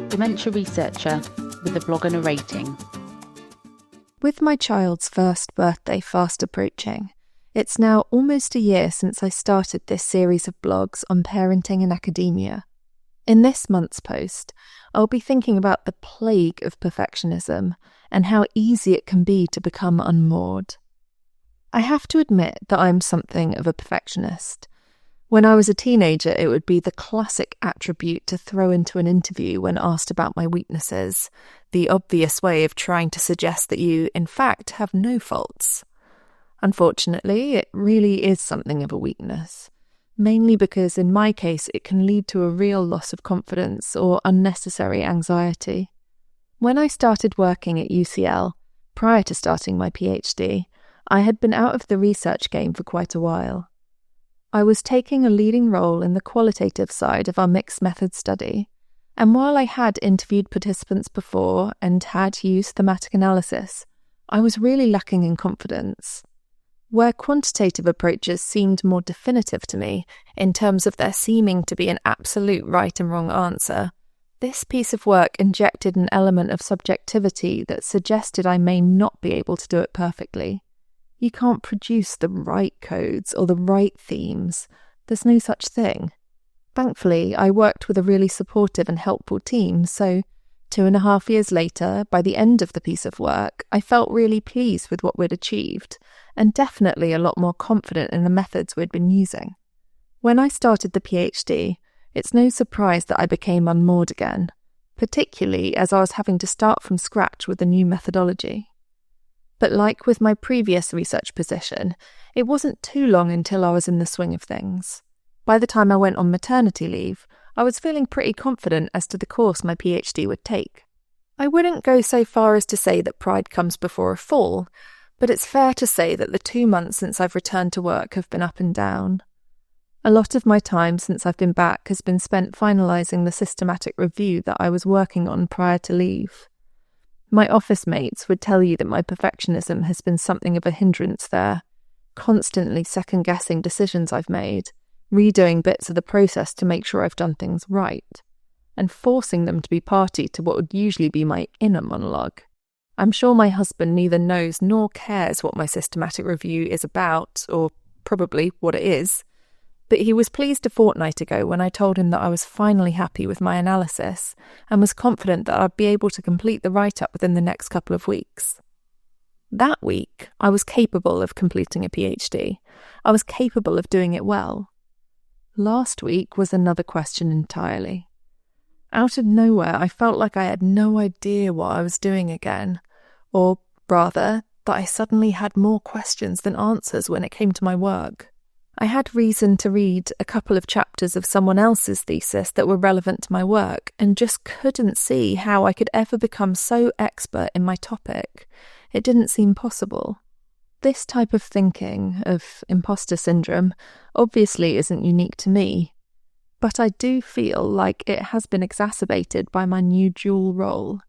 dementia researcher with a blog and a rating. With my child's first birthday fast approaching, it's now almost a year since I started this series of blogs on parenting and academia. In this month's post, I'll be thinking about the plague of perfectionism and how easy it can be to become unmoored. I have to admit that I'm something of a perfectionist. When I was a teenager, it would be the classic attribute to throw into an interview when asked about my weaknesses, the obvious way of trying to suggest that you, in fact, have no faults. Unfortunately, it really is something of a weakness, mainly because in my case it can lead to a real loss of confidence or unnecessary anxiety. When I started working at UCL, prior to starting my PhD, I had been out of the research game for quite a while. I was taking a leading role in the qualitative side of our mixed method study, and while I had interviewed participants before and had used thematic analysis, I was really lacking in confidence. Where quantitative approaches seemed more definitive to me in terms of there seeming to be an absolute right and wrong answer, this piece of work injected an element of subjectivity that suggested I may not be able to do it perfectly. You can't produce the right codes or the right themes. There's no such thing. Thankfully, I worked with a really supportive and helpful team, so 2.5 years later, by the end of the piece of work, I felt really pleased with what we'd achieved, and definitely a lot more confident in the methods we'd been using. When I started the PhD, it's no surprise that I became unmoored again, particularly as I was having to start from scratch with a new methodology. But like with my previous research position, it wasn't too long until I was in the swing of things. By the time I went on maternity leave, I was feeling pretty confident as to the course my PhD would take. I wouldn't go so far as to say that pride comes before a fall, but it's fair to say that the 2 months since I've returned to work have been up and down. A lot of my time since I've been back has been spent finalising the systematic review that I was working on prior to leave. My office mates would tell you that my perfectionism has been something of a hindrance there, constantly second-guessing decisions I've made, redoing bits of the process to make sure I've done things right, and forcing them to be party to what would usually be my inner monologue. I'm sure my husband neither knows nor cares what my systematic review is about, or probably what it is, but he was pleased a fortnight ago when I told him that I was finally happy with my analysis and was confident that I'd be able to complete the write-up within the next couple of weeks. That week, I was capable of completing a PhD. I was capable of doing it well. Last week was another question entirely. Out of nowhere, I felt like I had no idea what I was doing again, or rather, that I suddenly had more questions than answers when it came to my work. I had reason to read a couple of chapters of someone else's thesis that were relevant to my work and just couldn't see how I could ever become so expert in my topic. It didn't seem possible. This type of thinking, of imposter syndrome, obviously isn't unique to me, but I do feel like it has been exacerbated by my new dual role.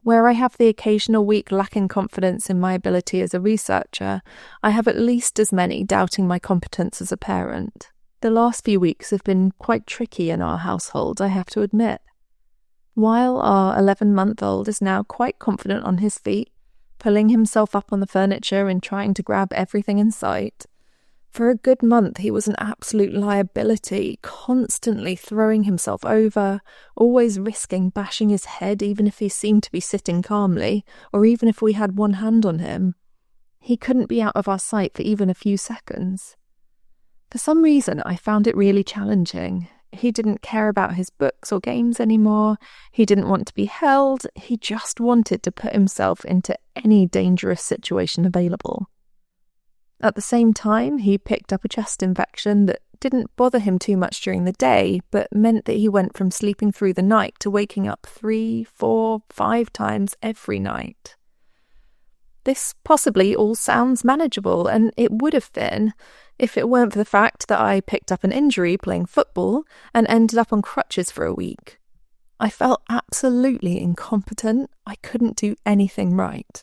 Where I have the occasional week lacking confidence in my ability as a researcher, I have at least as many doubting my competence as a parent. The last few weeks have been quite tricky in our household, I have to admit. While our 11-month-old is now quite confident on his feet, pulling himself up on the furniture and trying to grab everything in sight, for a good month he was an absolute liability, constantly throwing himself over, always risking bashing his head even if he seemed to be sitting calmly, or even if we had one hand on him. He couldn't be out of our sight for even a few seconds. For some reason I found it really challenging. He didn't care about his books or games anymore. He didn't want to be held. He just wanted to put himself into any dangerous situation available. At the same time, he picked up a chest infection that didn't bother him too much during the day, but meant that he went from sleeping through the night to waking up 3, 4, 5 times every night. This possibly all sounds manageable, and it would have been if it weren't for the fact that I picked up an injury playing football and ended up on crutches for a week. I felt absolutely incompetent. I couldn't do anything right.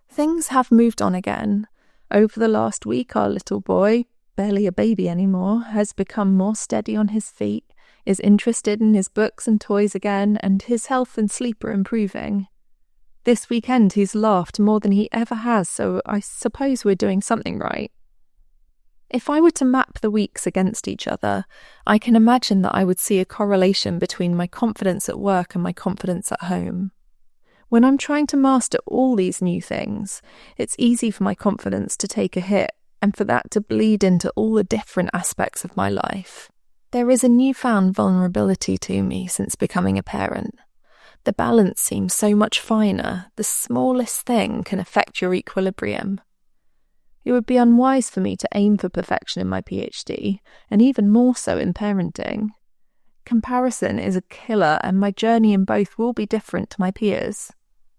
Things have moved on again. Over the last week, our little boy, barely a baby anymore, has become more steady on his feet. is interested in his books and toys again, and his health and sleep are improving. This weekend he's laughed more than he ever has, so I suppose we're doing something right. If I were to map the weeks against each other, I can imagine that I would see a correlation between my confidence at work and my confidence at home. When I'm trying to master all these new things, it's easy for my confidence to take a hit and for that to bleed into all the different aspects of my life. There is a newfound vulnerability to me since becoming a parent. The balance seems so much finer. The smallest thing can affect your equilibrium. It would be unwise for me to aim for perfection in my PhD, and even more so in parenting. Comparison is a killer, and my journey in both will be different to my peers.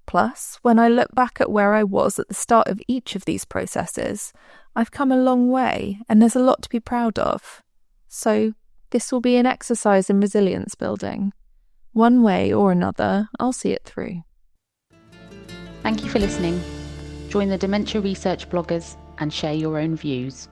Plus, when I look back at where I was at the start of each of these processes, I've come a long way, and there's a lot to be proud of. So, this will be an exercise in resilience building. One way or another, I'll see it through. Thank you for listening. Join the Dementia Research bloggers and share your own views.